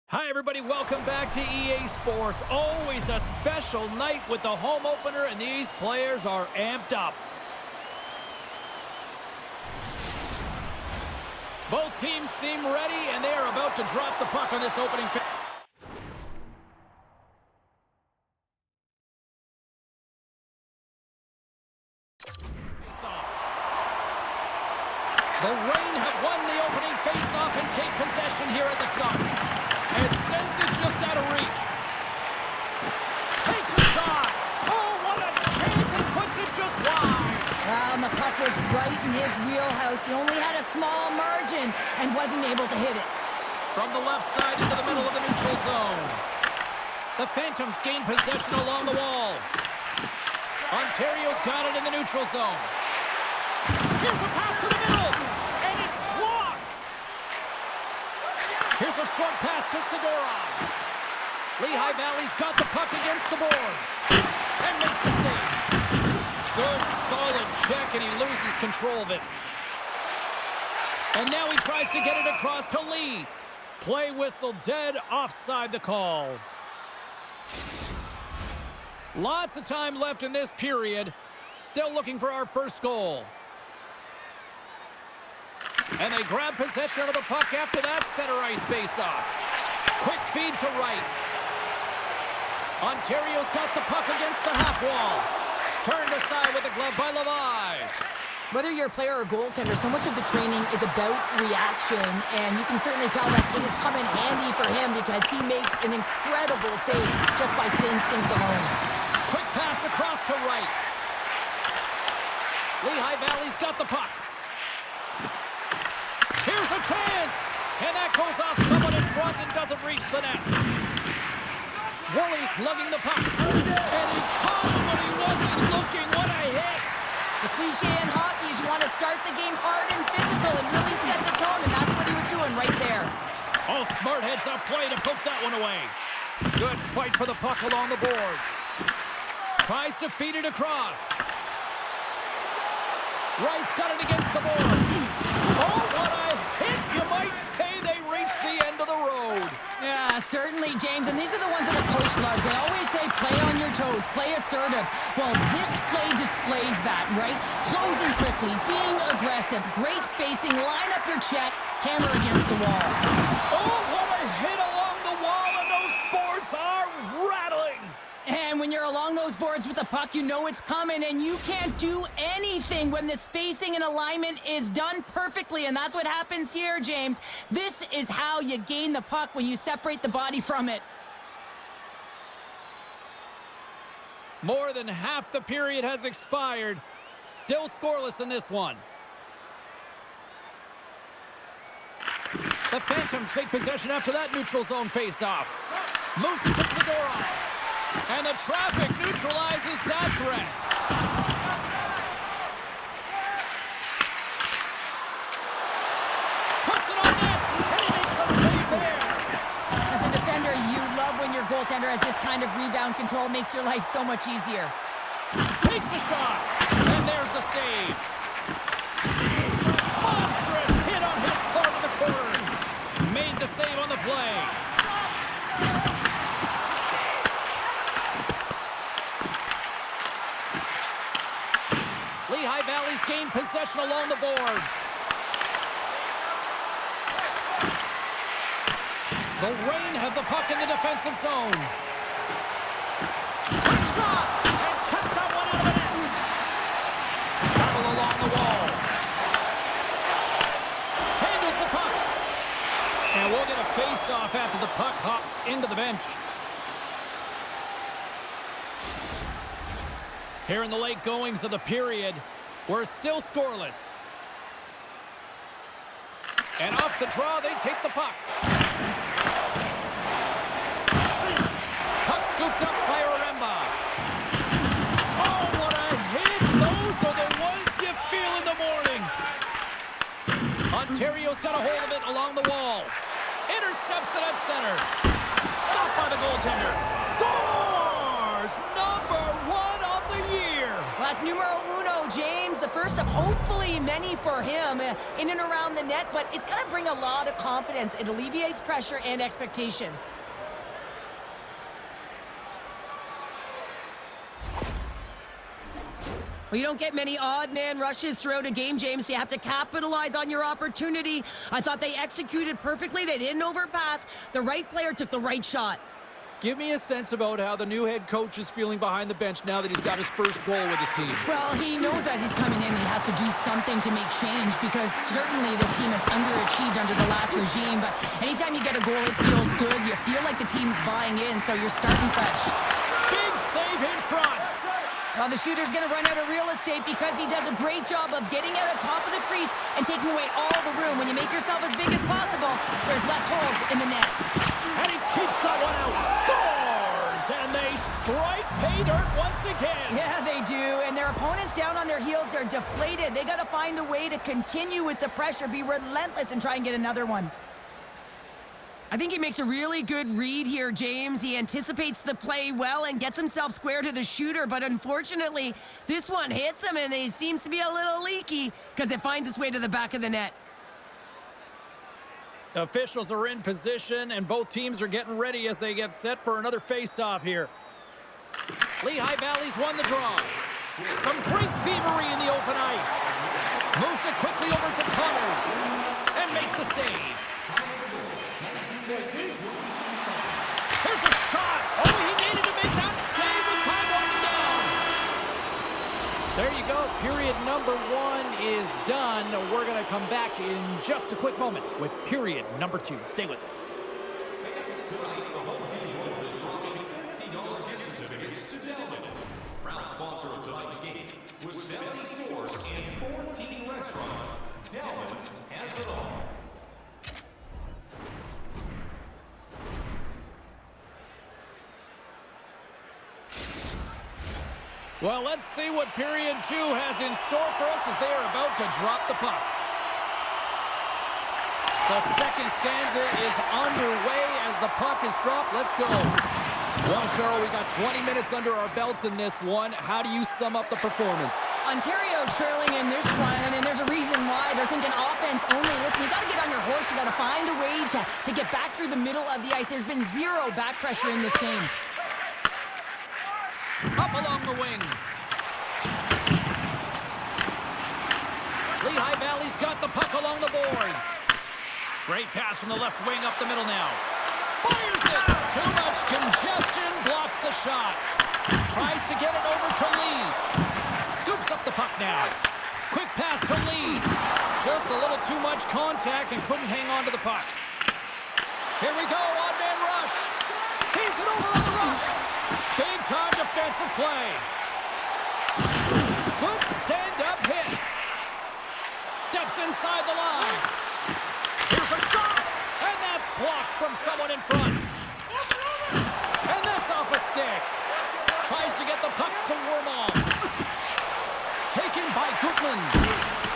Hi, everybody. Welcome back to EA Sports. Always a special night with the home opener, and these players are amped up. Both teams seem ready, and they are about to drop the puck on this opening phase. The Reign have won the opening face-off and take possession here at the start. It sends it just out of reach. Takes a shot. Oh, what a chance, and puts it just wide. And the puck was right in his wheelhouse. He only had a small margin and wasn't able to hit it. From the left side into the middle of the neutral zone. The Phantoms gain possession along the wall. Ontario's got it in the neutral zone. Here's a pass to the middle, and it's blocked. Here's a short pass to Segura. Lehigh Valley's got the puck against the boards and makes the save. Good, solid check, and he loses control of it. And now he tries to get it across to Lee. Play whistle dead, offside the call. Lots of time left in this period. Still looking for our first goal. And they grab possession of the puck after that center ice face-off. Quick feed to right. Ontario's got the puck against the half wall. Turned aside with the glove by Levi. Whether you're a player or goaltender, so much of the training is about reaction, and you can certainly tell that it has come in handy for him because he makes an incredible save just by instincts alone. Quick pass across to right. Lehigh Valley's got the puck. Here's a chance! And that goes off someone in front and doesn't reach the net. Woolley's lugging the puck. And he caught him when he wasn't looking. What a hit! The cliche in hockey is you want to start the game hard and physical and really set the tone, and that's what he was doing right there. Oh, smart heads up play to poke that one away. Good fight for the puck along the boards. Tries to feed it across. Wright's got it against the boards. Oh, what a hit! You might say they reached the end of the road. Yeah, certainly, James. And these are the ones that the coach loves. They always say, play on your toes, play assertive. Well, this play displays that, right? Closing quickly, being aggressive, great spacing, line up your check, hammer against the wall. Oh, what a hit along the wall, and those boards are rattling. And when you're along those boards with the puck, you know it's coming, and you can't do anything when the spacing and alignment is done perfectly, and that's what happens here, James. This is how you gain the puck when you separate the body from it. More than half the period has expired. Still scoreless in this one. The Phantoms take possession after that neutral zone face-off. Moves to Segura. And the traffic neutralizes that threat. Puts it on net, and he makes a save there. As a defender, you love when your goaltender has this kind of rebound control. Makes your life so much easier. Takes a shot, and there's the save. Monstrous hit on his part of the corner. Made the save on the play. Lehigh Valley's gained possession along the boards. The Reign have the puck in the defensive zone. Quick shot! And kept that one out of the net. Battle along the wall. Handles the puck. And we'll get a face-off after the puck hops into the bench. Here in the late goings of the period, we're still scoreless. And off the draw, they take the puck. Puck scooped up by Oremba. Oh, what a hit! Those are the ones you feel in the morning. Ontario's got a hold of it along the wall. Intercepts it at center. Stopped by the goaltender. Scores! Number 1 of the year. Last numero uno, James. The the first of hopefully many for him in and around the net, but it's going to bring a lot of confidence. It alleviates pressure and expectation. Well, you don't get many odd man rushes throughout a game, James. So you have to capitalize on your opportunity. I thought they executed perfectly. They didn't overpass. The right player took the right shot. Give me a sense about how the new head coach is feeling behind the bench now that he's got his first goal with his team. Well, he knows that he's coming in. He has to do something to make change because certainly this team has underachieved under the last regime. But anytime you get a goal, it feels good. You feel like the team's buying in, so you're starting fresh. Big save in front. Well, the shooter's going to run out of real estate because he does a great job of getting out of top of the crease and taking away all the room. When you make yourself as big as possible, there's less holes in the net. And he keeps that one out. Scores! And they strike pay dirt once again. Yeah, they do. And their opponents down on their heels are deflated. They got to find a way to continue with the pressure, be relentless, and try and get another one. I think he makes a really good read here, James. He anticipates the play well and gets himself square to the shooter, but unfortunately, this one hits him and he seems to be a little leaky because it finds its way to the back of the net. Officials are in position and both teams are getting ready as they get set for another face-off here. Lehigh Valley's won the draw. Some great thievery in the open ice. Moves it quickly over to Connors and makes the save. There's a shot. Oh, he needed to make that save with time running down. There you go. Period number 1 is done. We're going to come back in just a quick moment with period number 2. Stay with us. Tonight, the home team is drawing $50 gift certificates to Delman's, proud sponsor of tonight's game. With 70 stores and 14 restaurants, Delman's has it all. Well, let's see what period 2 has in store for us as they are about to drop the puck. The second stanza is underway as the puck is dropped. Let's go. Well, Cheryl, we got 20 minutes under our belts in this one. How do you sum up the performance? Ontario's trailing in this one, and there's a reason why. They're thinking offense only. Listen, you got to get on your horse. You got to find a way to get back through the middle of the ice. There's been zero back pressure in this game. Up along the wing. Lehigh Valley's got the puck along the boards. Great pass from the left wing up the middle now. Fires it. Too much congestion. Blocks the shot. Tries to get it over to Lee. Scoops up the puck now. Quick pass to Lee. Just a little too much contact and couldn't hang on to the puck. Here we go. Odd-man rush. Feeds it over on the rush. Big-time defensive play. Good stand-up hit. Steps inside the line. Here's a shot. And that's blocked from someone in front. And that's off a stick. Tries to get the puck to Wormall. Taken by Gutman.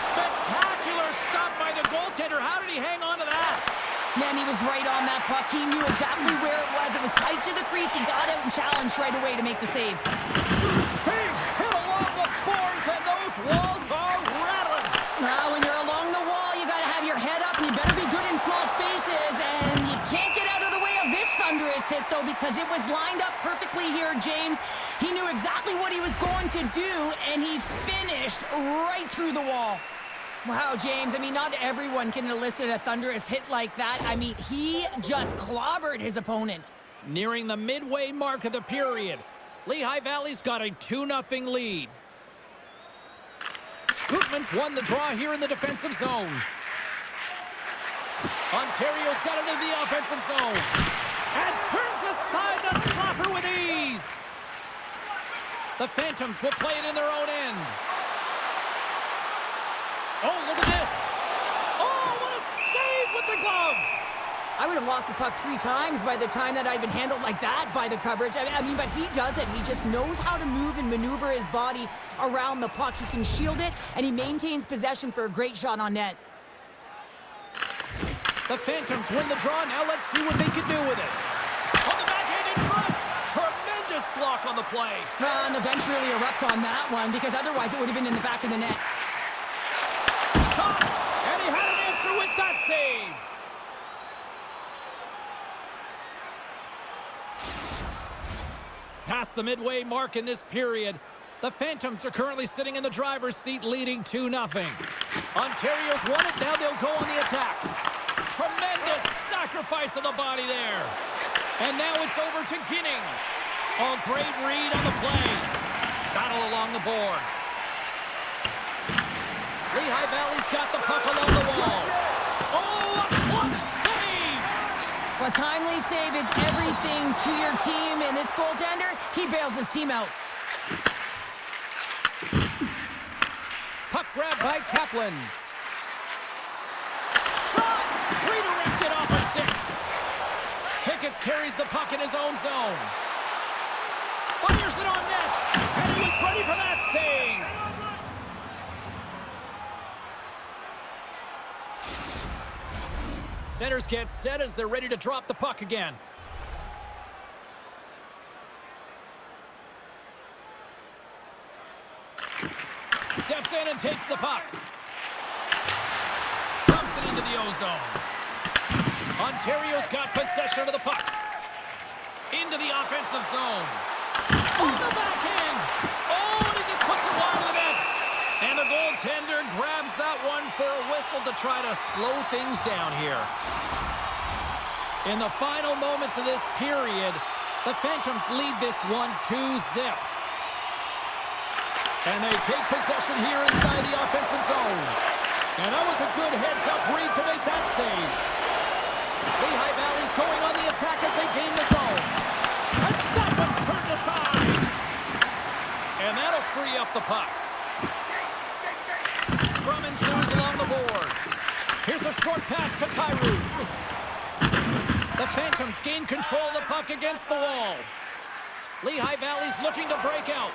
Spectacular stop by the goaltender. How did he hang on to that? Man, he was right on that puck. He knew exactly where it was. It was tight to the crease. He got out and challenged right away to make the save. Big hit along the boards, and those walls are rattling. Now, when you're along the wall, you got to have your head up, and you better be good in small spaces. And you can't get out of the way of this thunderous hit, though, because it was lined up perfectly here, James. He knew exactly what he was going to do, and he finished right through the wall. Wow, James, I mean, not everyone can elicit a thunderous hit like that. I mean, he just clobbered his opponent. Nearing the midway mark of the period, Lehigh Valley's got a 2-0 lead. Gutman's won the draw here in the defensive zone. Ontario's got it in the offensive zone. And turns aside the slapper with ease. The Phantoms will play it in their own end. Oh, look at this. Oh, what a save with the glove. I would have lost the puck 3 times by the time that I'd been handled like that by the coverage. I mean, but he doesn't. He just knows how to move and maneuver his body around the puck. He can shield it, and he maintains possession for a great shot on net. The Phantoms win the draw. Now let's see what they can do with it. On the backhand in front. Tremendous block on the play. And the bench really erupts on that one because otherwise it would have been in the back of the net. that save! Past the midway mark in this period, the Phantoms are currently sitting in the driver's seat leading 2-0. Ontario's won it, now they'll go on the attack. Tremendous sacrifice of the body there. And now it's over to Ginning. Oh, great read on the play. Battle along the boards. Lehigh Valley's got the puck along the wall. Oh, a clutch save! A timely save is everything to your team, and this goaltender, he bails his team out. Puck grab by Kaplan. Shot! Redirected off a stick. Hicketts carries the puck in his own zone. Fires it on net. And he was ready for that save. Centers get set as they're ready to drop the puck again. Steps in and takes the puck. Dumps it into the O-zone. Ontario's got possession of the puck. Into the offensive zone. On the back end. Oh, and he just puts it wide of the net. And the goaltender grabs that one for a whistle to try to slow things down here. In the final moments of this period, the Phantoms lead this one 2-0. And they take possession here inside the offensive zone. And that was a good heads-up read to make that save. Lehigh Valley's going on the attack as they gain the zone. And that one's turned aside. And that'll free up the puck. Scrum ensues along the boards. Here's a short pass to Kyrou. The Phantoms gain control of the puck against the wall. Lehigh Valley's looking to break out.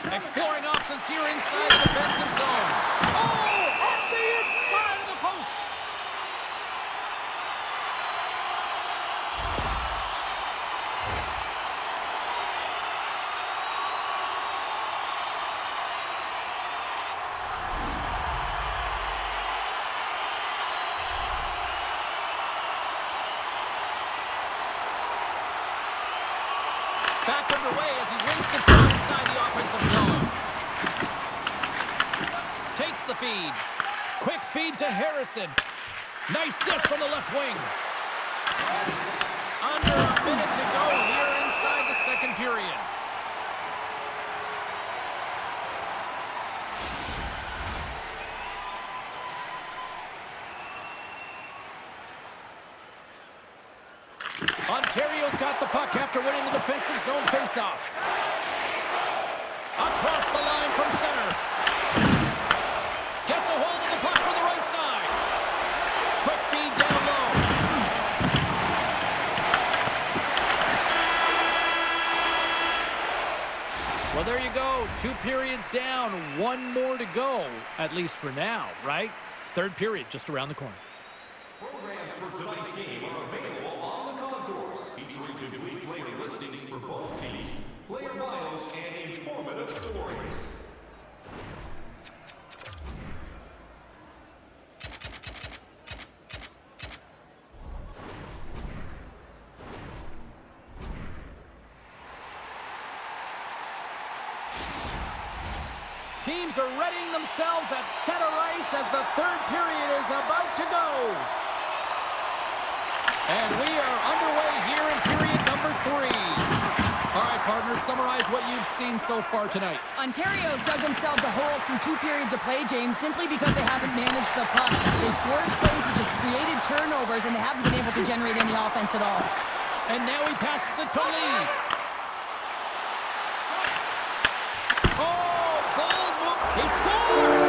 Exploring options here inside the defensive zone. Oh, off the inside of the post. Back underway as he wins the try inside the offensive zone. Takes the feed. Quick feed to Harrison. Nice dish from the left wing. Under a minute to go here inside the second period. Ontario's got the puck after winning the defensive zone faceoff. Across the line from center. Gets a hold of the puck from the right side. Quick feed down low. Well, there you go. 2 periods down, 1 more to go, at least for now, right? Third period just around the corner. Programs for tonight's game are available on the concourse, featuring complete player listings for both teams, player bios, and informative stories. Teams are readying themselves at center ice as the third period is about to go. And we are underway here in period number 3. All right, partners, summarize what you've seen so far tonight. Ontario dug themselves a hole through 2 periods of play, James, simply because they haven't managed the puck. They forced plays, which has created turnovers, and they haven't been able to generate any offense at all. And now he passes it to Lee. Oh, bold move. He scores!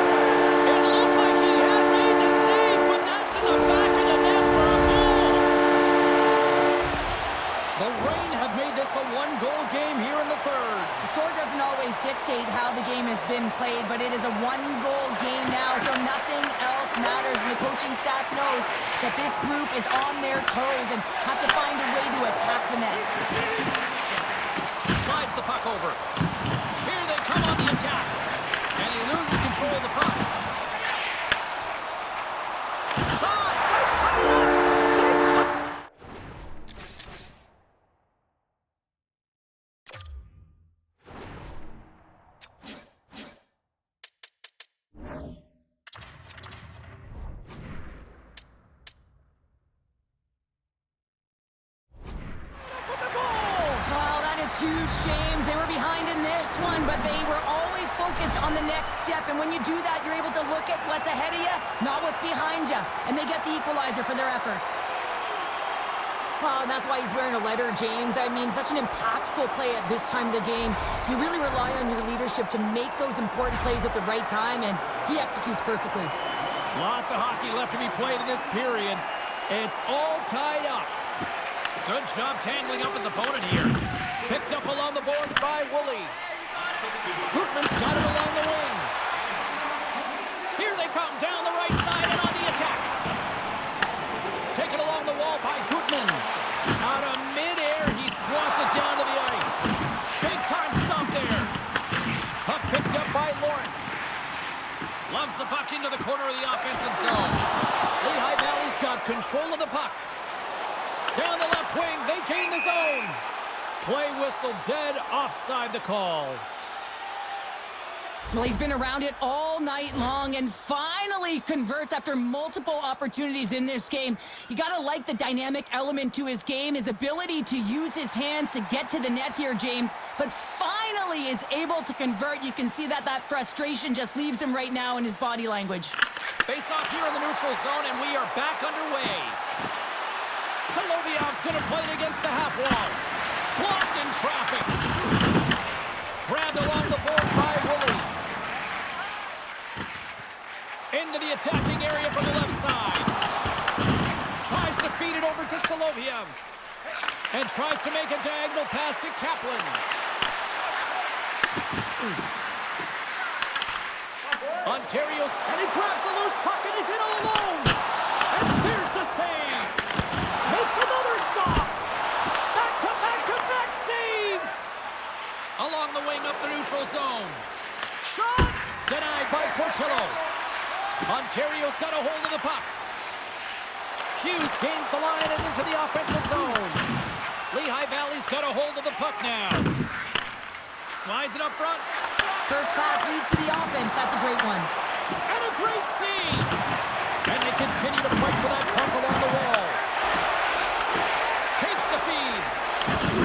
It looked like he had made the save, but that's in the back of the net for a goal. The Reign have made this a 1-goal game here in the third. The score doesn't always dictate how the game has been played, but it is a 1-goal game now, so nothing else matters. And the coaching staff knows that this group is on their toes and have to find a way to attack the net. Slides the puck over. Here they come on the attack. And he loses control of the puck. run, but they were always focused on the next step. And when you do that, you're able to look at what's ahead of you, not what's behind you. And they get the equalizer for their efforts. Oh, and that's why he's wearing a letter, James. I mean, such an impactful play at this time of the game. You really rely on your leadership to make those important plays at the right time, and he executes perfectly. Lots of hockey left to be played in this period. It's all tied up. Good job tangling up his opponent here. Picked up along the boards by Woolley. Gutman's got it along the wing. Here they come down the right side and on the attack. Taken along the wall by Gutman. Out of midair, he swats it down to the ice. Big time stop there. Puck picked up by Lawrence. Loves the puck into the corner of the offensive zone. Lehigh Valley's got control of the puck. Down the left wing, they gain the zone. Play whistle dead, offside the call. Well, he's been around it all night long and finally converts after multiple opportunities in this game. You got to like the dynamic element to his game, his ability to use his hands to get to the net here, James, but finally is able to convert. You can see that frustration just leaves him right now in his body language. Face off here in the neutral zone, and we are back underway. Solovyov's going to play it against the half wall. Blocked in traffic. Grabbed along the board by Woolley. Into the attacking area from the left side. Tries to feed it over to Solovyev. And tries to make a diagonal pass to Kaplan. Ontario's, and he grabs the loose puck and he's in all alone. And there's the save. Makes another stop. Back-to-back-to-back saves. Along the wing up the neutral zone. Shot. Denied by Portillo. Ontario's got a hold of the puck. Hughes gains the line and into the offensive zone. Lehigh Valley's got a hold of the puck now. Slides it up front. First pass leads to the offense. That's a great one. And a great save. And they continue to fight for that puck along the wall. Takes the feed.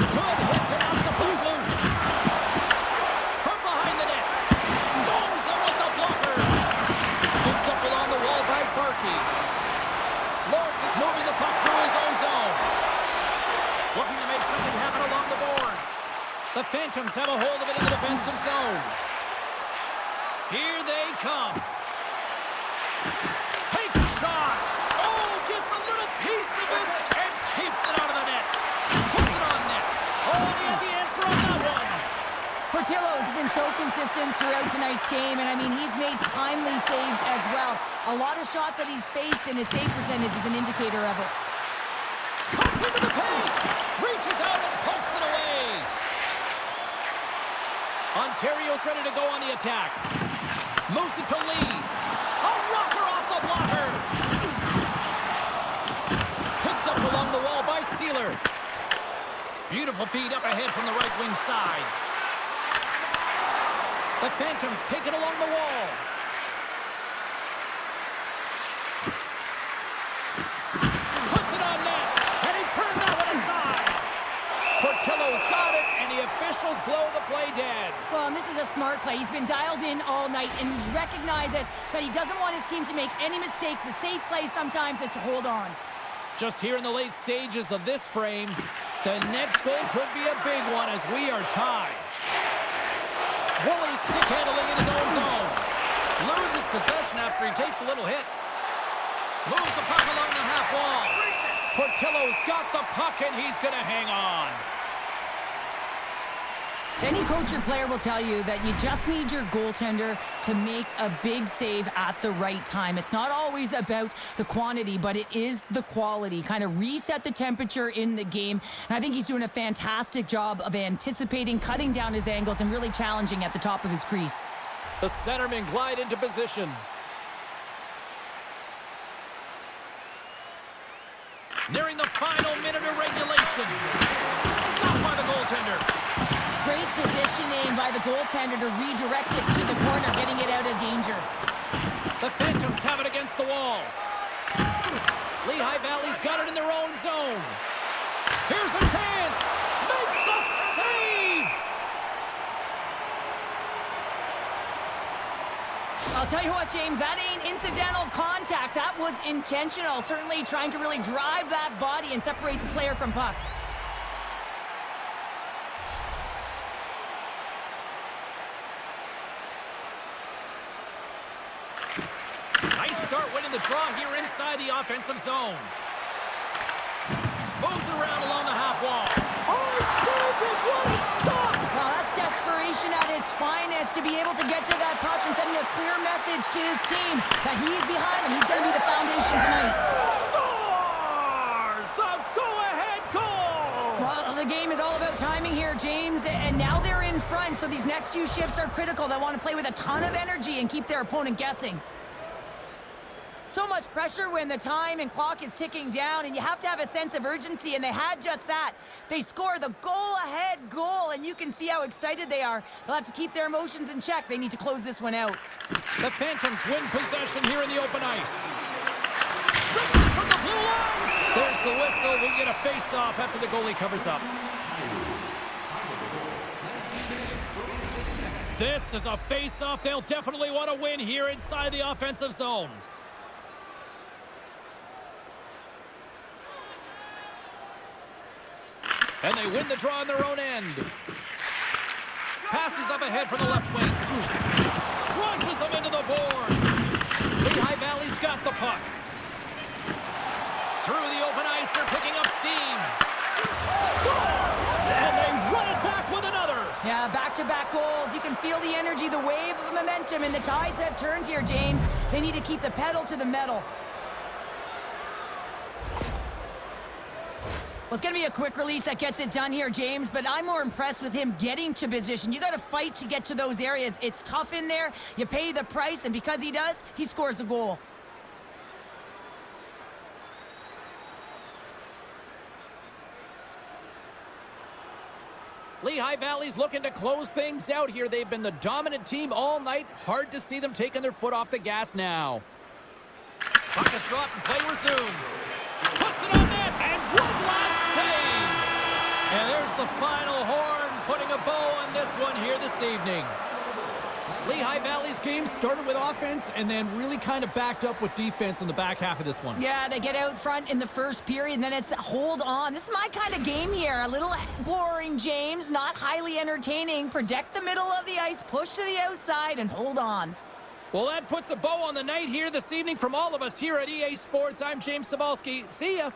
Good hit to knock the puck loose. From behind the net. Stones him with the blocker. Scooped up along the wall by Barkey. Lawrence is moving the puck through his own zone. Looking to make something happen along the boards. The Phantoms have a hold of it in the defensive zone. Here they come. Takes a shot. Oh, gets a little piece of it and keeps it out of the net. Puts it on net. Oh, he had the answer on that one. Portillo has been so consistent throughout tonight's game, and I mean, he's made timely saves as well. A lot of shots that he's faced, and his save percentage is an indicator of it. Cuts into the paint. Reaches out and pokes it away. Ontario's ready to go on the attack. Moves it to Lee. A rocker off the blocker. Picked up along the wall by Sealer. Beautiful feed up ahead from the right wing side. The Phantoms take it along the wall. Puts it on net. And he turned that one aside. Portillo's got it, and the officials blow the play dead. Well, and this is a smart play. He's been dialed in all night and recognizes that he doesn't want his team to make any mistakes. The safe play sometimes is to hold on. Just here in the late stages of this frame, the next goal could be a big one as we are tied. Woolley stick handling in his own zone. Loses possession after he takes a little hit. Moves the puck along the half wall. Portillo's got the puck and he's going to hang on. Any coach or player will tell you that you just need your goaltender to make a big save at the right time. It's not always about the quantity, but it is the quality. Kind of reset the temperature in the game. And I think he's doing a fantastic job of anticipating, cutting down his angles, and really challenging at the top of his crease. The centermen glide into position. Nearing the final minute of regulation. Stopped by the goaltender. Great positioning by the goaltender to redirect it to the corner, getting it out of danger. The Phantoms have it against the wall. Lehigh Valley's got it in their own zone. Here's a chance. Makes the save. I'll tell you what, James, that ain't incidental contact. That was intentional. Certainly trying to really drive that body and separate the player from puck. Nice start winning the draw here inside the offensive zone. Moves around along the half wall. Oh, saved it! What a stop! Well, that's desperation at its finest to be able to get to that puck and sending a clear message to his team that he's behind him. He's going to be the foundation tonight. Scores! The go-ahead goal! Well, the game is all about timing here, James, and now they're in front, so these next few shifts are critical. They want to play with a ton of energy and keep their opponent guessing. So much pressure when the time and clock is ticking down, and you have to have a sense of urgency, and they had just that. They score the goal-ahead goal, and you can see how excited they are. They'll have to keep their emotions in check. They need to close this one out. The Phantoms win possession here in the open ice. Rips it from the blue line. There's the whistle. We'll get a face-off after the goalie covers up. This is a face-off they'll definitely want to win here inside the offensive zone. And they win the draw on their own end. Passes up ahead from the left wing. Crunches them into the boards. Lehigh Valley's got the puck. Through the open ice, they're picking up steam. Scores! And they run it back with another. Yeah, back-to-back goals. You can feel the energy, the wave of momentum, and the tides have turned here, James. They need to keep the pedal to the metal. Well, it's going to be a quick release that gets it done here, James, but I'm more impressed with him getting to position. You got to fight to get to those areas. It's tough in there. You pay the price, and because he does, he scores a goal. Lehigh Valley's looking to close things out here. They've been the dominant team all night. Hard to see them taking their foot off the gas now. Puck is dropped and play resumes. Puts it on net, and one last save. And there's the final horn, putting a bow on this one here this evening. Lehigh Valley's game started with offense and then really kind of backed up with defense in the back half of this one. Yeah, they get out front in the first period, and then it's hold on. This is my kind of game here. A little boring, James, not highly entertaining. Protect the middle of the ice, push to the outside, and hold on. Well, that puts a bow on the night here this evening from all of us here at EA Sports. I'm James Cybulski. See ya.